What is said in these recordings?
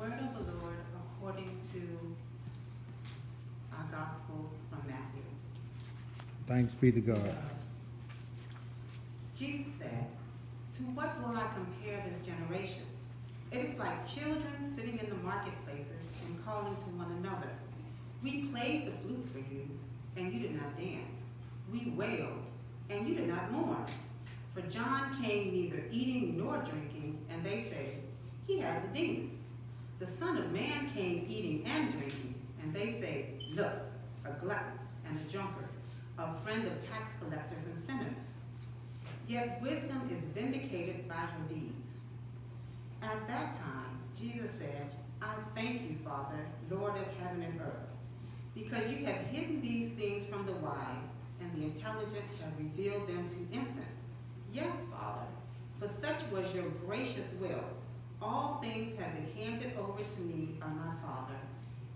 word of the Lord according to our gospel from Matthew. Thanks be to God. Jesus said, "To what will I compare this generation? It is like children sitting in the marketplaces and calling to one another. We played the flute for you, and you did not dance. We wailed, and you did not mourn. For John came neither eating nor drinking, and they say, 'He has a demon.' The Son of Man came eating and drinking, and they say, 'Look, a glutton and a drunkard, a friend of tax collectors and sinners.' Yet wisdom is vindicated by her deeds." At that time, Jesus said, "I thank you, Father, Lord of heaven and earth, because you have hidden these things from the wise, and the intelligent have revealed them to infants. Yes, Father, for such was your gracious will. All things have been handed over to me by my Father,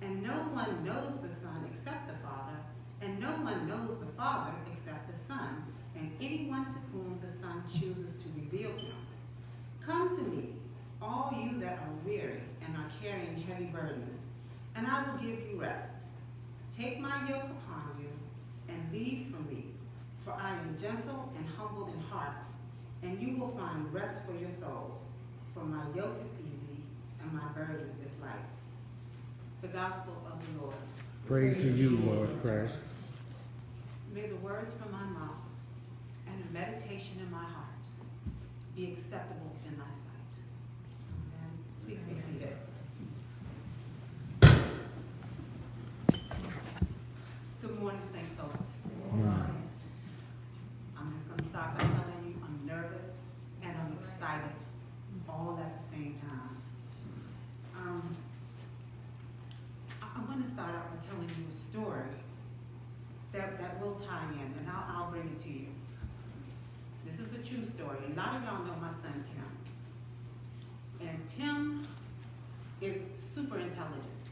and no one knows the Son except the Father, and no one knows the Father except the Son, and anyone to whom the Son chooses to reveal him. Come to me, all you that are weary and are carrying heavy burdens, and I will give you rest. Take my yoke upon you and leave from me, for I am gentle and humble in heart, and you will find rest for your souls. For my yoke is easy and my burden is light." The Gospel of the Lord. Praise to you, Lord Christ. May the words from my mouth and the meditation in my heart be acceptable in thy sight. Amen. Please be seated. Good morning, St. Philip's. I'm just going to start by telling you I'm nervous and I'm excited all at the same time. I'm going to start out by telling you a story that will tie in, and I'll bring it to you. This is a true story. A lot of y'all know my son Tim. And Tim is super intelligent,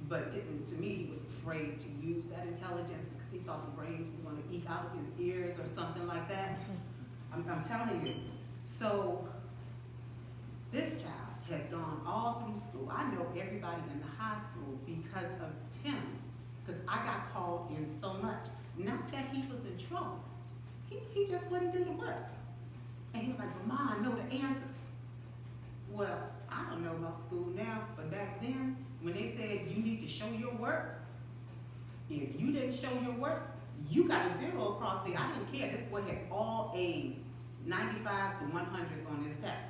but to me, he was afraid to use that intelligence because he thought the brains were going to eat out of his ears or something like that. I'm telling you. So this child has gone all through school. I know everybody in the high school because of Tim, because I got called in so much. Not that he was in trouble. He just wouldn't do the work. And he was like, "But Mom, I know the answers." Well, I don't know about school now, but back then, when they said you need to show your work, if you didn't show your work, you got a 0 across there. I didn't care. This boy had all A's, 95s to 100s on his test.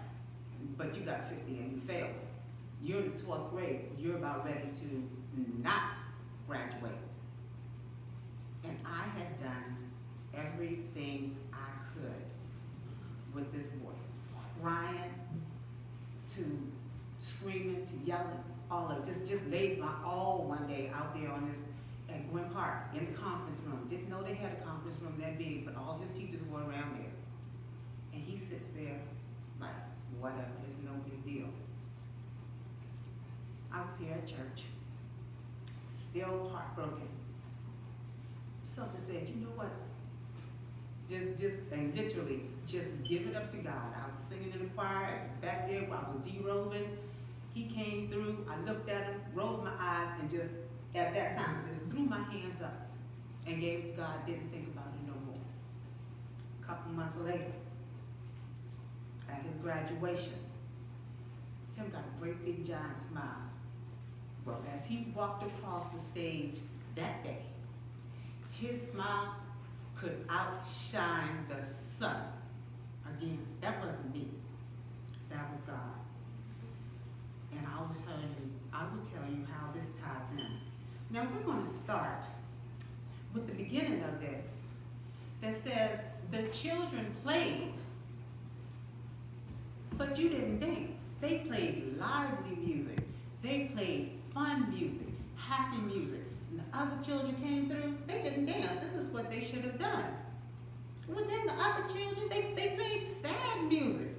But you got 50 and you failed. You're in the 12th grade. You're about ready to not graduate. And I had done everything I could with this boy. Crying, to screaming, to yelling, all of it. Just laid my all one day out there on this at Gwynn Park in the conference room. Didn't know they had a conference room that big, but all his teachers were around there. And he sits there like, whatever, it's no big deal. I was here at church, still heartbroken. Something said, "You know what? And literally, just give it up to God." I was singing in the choir back there while I was derobing. He came through, I looked at him, rolled my eyes, and just, at that time, just threw my hands up and gave it to God, didn't think about it no more. A couple months later, at his graduation, Tim got a great big giant smile. Well, as he walked across the stage that day, his smile could outshine the sun. Again, that wasn't me. That was God. And I will tell you how this ties in. Now we're going to start with the beginning of this that says, "The children played, but you didn't dance." They played lively music. They played fun music, happy music. And the other children came through, they didn't dance. This is what they should have done. But then the other children, they played sad music,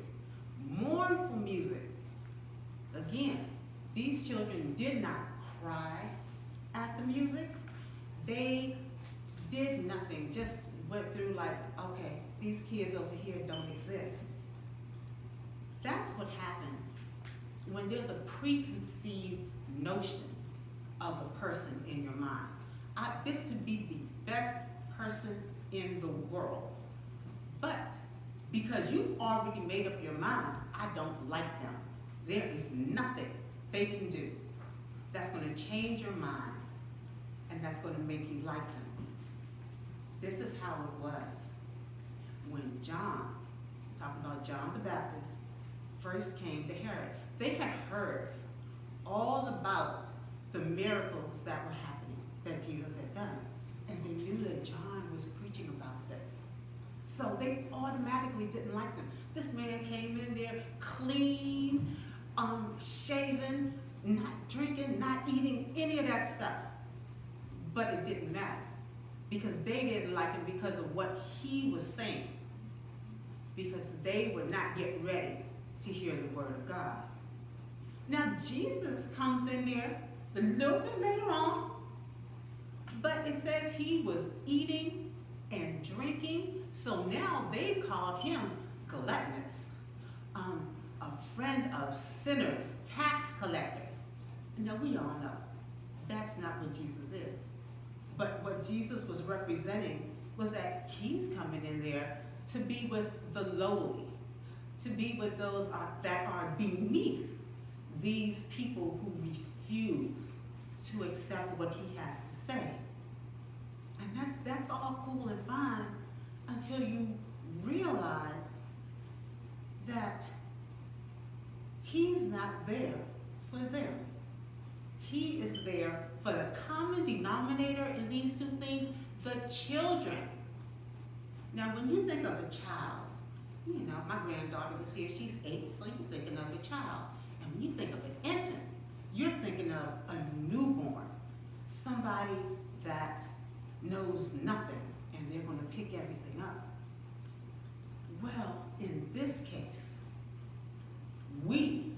mournful music. Again, these children did not cry at the music. They did nothing, just went through like, okay, these kids over here don't exist. That's what happens when when there's a preconceived notion of a person in your mind. This could be the best person in the world, but because you've already made up your mind, I don't like them, there is nothing they can do that's going to change your mind and that's going to make you like them. This is how it was when John, talking about John the Baptist, first came to Herod. They had heard all about the miracles that were happening, that Jesus had done, and they knew that John was preaching about this. So they automatically didn't like him. This man came in there clean, shaven, not drinking, not eating any of that stuff. But it didn't matter, because they didn't like him because of what he was saying, because they were not yet ready to hear the word of God. Now Jesus comes in there a little bit later on, but it says he was eating and drinking, so now they called him gluttonous, a friend of sinners, tax collectors. Now we all know that's not what Jesus is. But what Jesus was representing was that he's coming in there to be with the lowly, to be with those that are beneath these people who refuse to accept what he has to say. And that's all cool and fine until you realize that he's not there for them. He is there for the common denominator in these two things, the children. Now, when you think of a child, you know, my granddaughter was here, she's 8, so you're thinking of a child. And when you think of an infant, you're thinking of a newborn, somebody that knows nothing and they're going to pick everything up. Well, in this case, we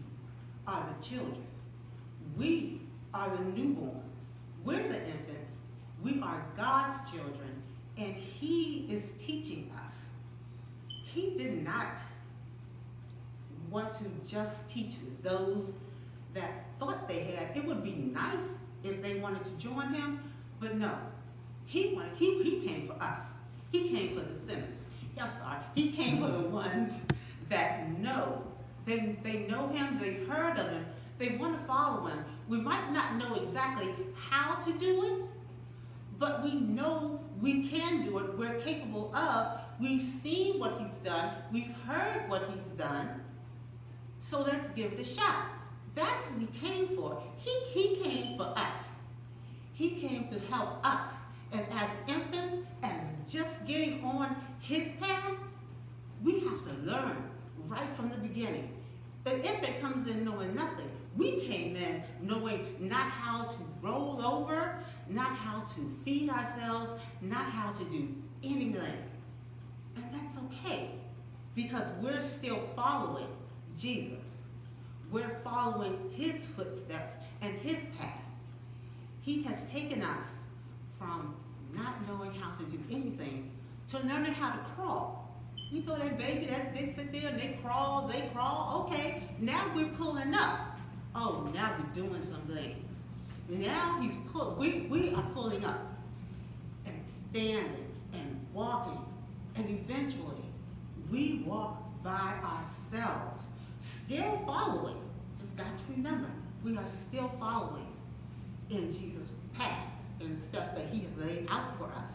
are the children. We are the newborns. We're the infants. We are God's children, and he is teaching us. He did not want to just teach those that thought they had. It would be nice if they wanted to join him, but no. He came for us. He came for the sinners. I'm sorry. He came for the ones that know. They know him. They've heard of him. They want to follow him. We might not know exactly how to do it, but we know we can do it. We're capable of. We've seen what he's done. We've heard what he's done. So let's give it a shot. That's what he came for. He came for us. He came to help us. And as infants, as just getting on his path, we have to learn right from the beginning. The infant comes in knowing nothing. We came in knowing not how to roll over, not how to feed ourselves, not how to do anything. And that's okay, because we're still following Jesus. We're following his footsteps and his path. He has taken us from not knowing how to do anything to learning how to crawl. You know that baby that they sit there and they crawl. Okay, now we're pulling up. Oh, now we're doing some things. Now we are pulling up and standing and walking, and eventually we walk by ourselves, still following. Just got to remember, we are still following in Jesus' path, in the steps that he has laid out for us.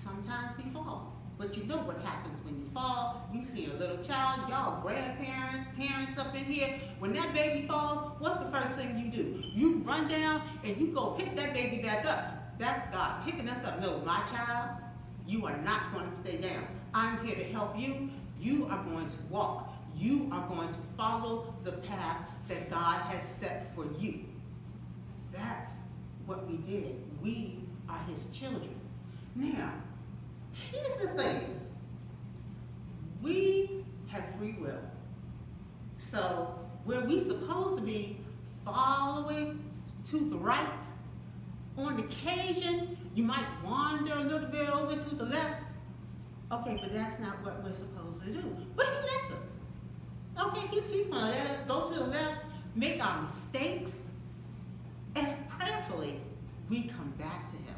Sometimes we fall. But you know what happens when you fall. You see a little child, y'all grandparents, parents up in here. When that baby falls, what's the first thing you do? You run down and you go pick that baby back up. That's God picking us up. No, my child, you are not going to stay down. I'm here to help you. You are going to walk. You are going to follow the path that God has set for you. That's what we did. We are his children. Now, here's the thing. We have free will. So where we supposed to be following to the right, on occasion, you might wander a little bit over to the left. Okay, but that's not what we're supposed to do. But he lets us. Okay, he's going to let us go to the left make our mistakes, and prayerfully, we come back to him.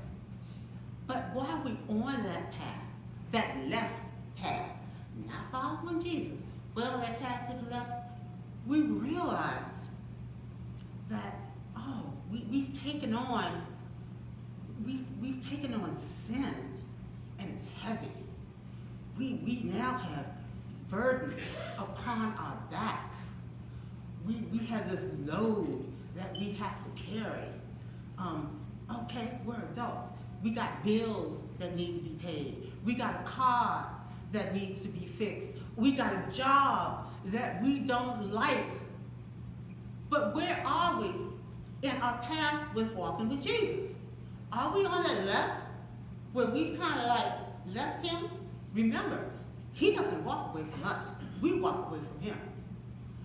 But while we're on that path, that left path, not following Jesus, but on that path to the left, we realize that, oh, we've taken on sin, and it's heavy. We now have burden upon our backs. We have this load that we have to carry. Okay, we're adults. We got bills that need to be paid. We got a car that needs to be fixed. We got a job that we don't like. But where are we in our path with walking with Jesus? Are we on the left, where we've kind of like left him? Remember, he doesn't walk away from us. We walk away from him.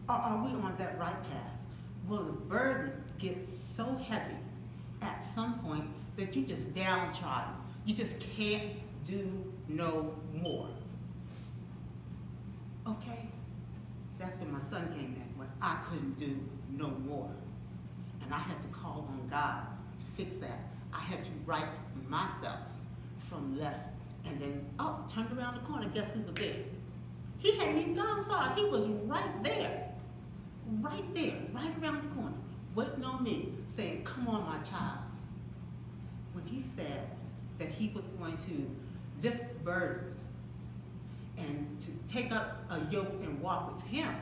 Or are we on that right path? Well, the burden gets so heavy at some point that you just downtrodden. You just can't do no more. Okay? That's when my son came in, when I couldn't do no more. And I had to call on God to fix that. I had to right myself from left, and then, turned around the corner, guess who was there? He hadn't even gone far. He was right there, right around the corner, waiting on me, saying, come on, my child. When he said that he was going to lift burdens and to take up a yoke and walk with him,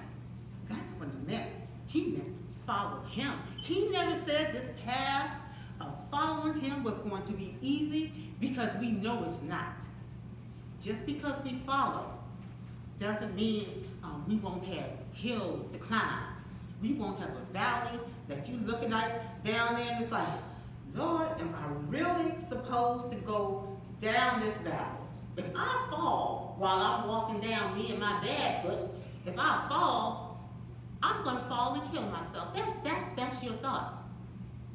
that's what he meant. He meant follow him. He never said this path of following him was going to be easy, because we know it's not. Just because we follow doesn't mean we won't have hills to climb. We won't have a valley that you're looking at down there and it's like, Lord, am I really supposed to go down this valley? If I fall while I'm walking down, me and my bad foot, if I fall, I'm gonna fall and kill myself. That's your thought.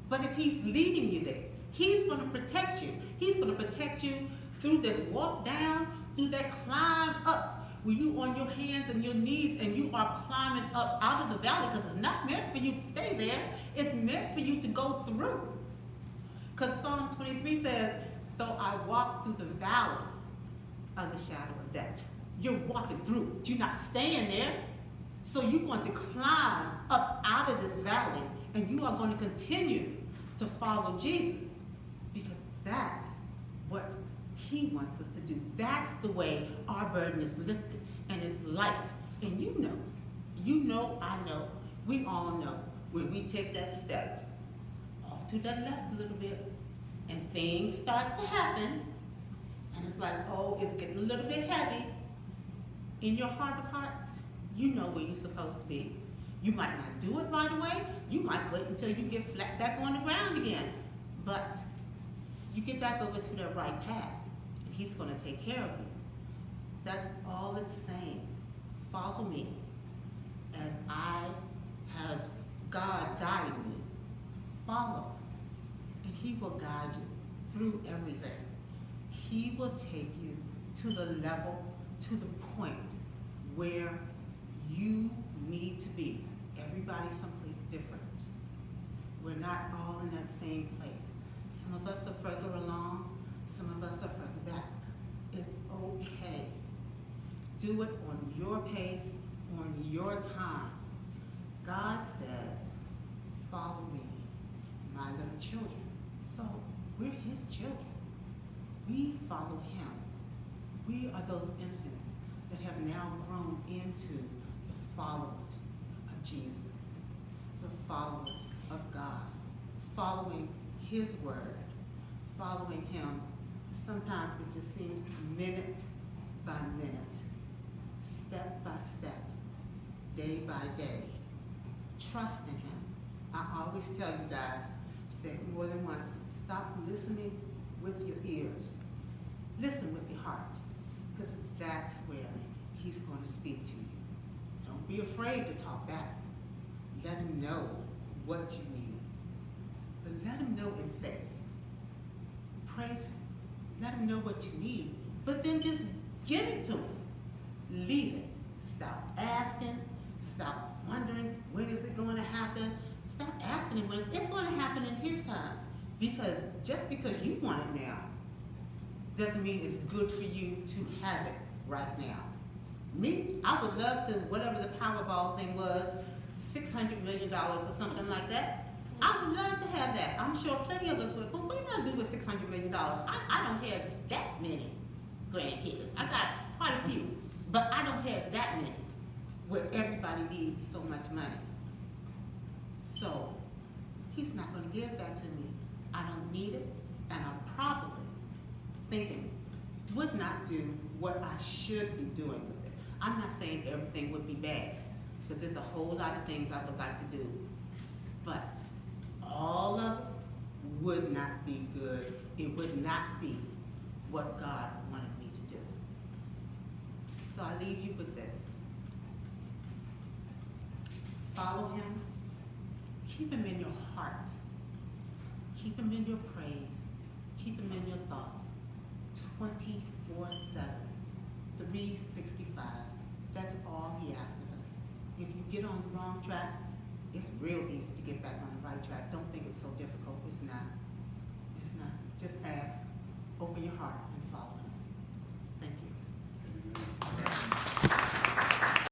But if he's leading you there, he's gonna protect you. He's gonna protect you through this walk down, through that climb up, where you on your hands and your knees and you are climbing up out of the valley, because it's not meant for you to stay there. It's meant for you to go through. Because Psalm 23 says, though I walk through the valley of the shadow of death. You're walking through. You're not staying there. So you're going to climb up out of this valley, and you are going to continue to follow Jesus, because that's what he wants us to do. That's the way our burden is lifted, and it's light. And you know, I know, we all know, when we take that step off to the left a little bit, and things start to happen, and it's like, oh, it's getting a little bit heavy. In your heart of hearts, you know where you're supposed to be. You might not do it right away. You might wait until you get flat back on the ground again. But you get back over to the right path, and he's going to take care of you. That's all it's saying. Follow me as I have God guiding me. Follow, and he will guide you through everything. He will take you to the level, to the point where you need to be. Everybody's someplace different. We're not all in that same place. Some of us are further along, some of us are further back. It's okay. Do it on your pace, on your time. God says, follow me, my little children. So we're his children. We follow him. We are those infants that have now grown into the followers of Jesus, the followers of God, following his word, following him. Sometimes it just seems minute by minute, step by step, day by day. Trust in him. I always tell you guys, say it more than once, stop listening with your ears. Listen with your heart, because that's where he's going to speak to you. Don't be afraid to talk back. Let him know what you need. But let him know in faith. Pray to him. Let him know what you need. But then just give it to him. Leave it. Stop asking. Stop wondering, when is it going to happen? Because just because you want it now, doesn't mean it's good for you to have it right now. Me, I would love to, whatever the Powerball thing was, $600 million or something like that. I would love to have that. I'm sure plenty of us would, but what do I do with $600 million? I don't have that many grandkids. I got quite a few, but I don't have that many where everybody needs so much money. So, he's not gonna give that to me. I don't need it, and I'm probably thinking would not do what I should be doing with it. I'm not saying everything would be bad, because there's a whole lot of things I would like to do, but all of it would not be good. It would not be what God wanted me to do. So I leave you with this. Follow him. Keep him in your heart. Keep him in your praise. Keep him in your thoughts. 24/7, 365. That's all he asks of us. If you get on the wrong track, it's real easy to get back on the right track. Don't think it's so difficult. It's not. It's not. Just ask, open your heart, and follow him.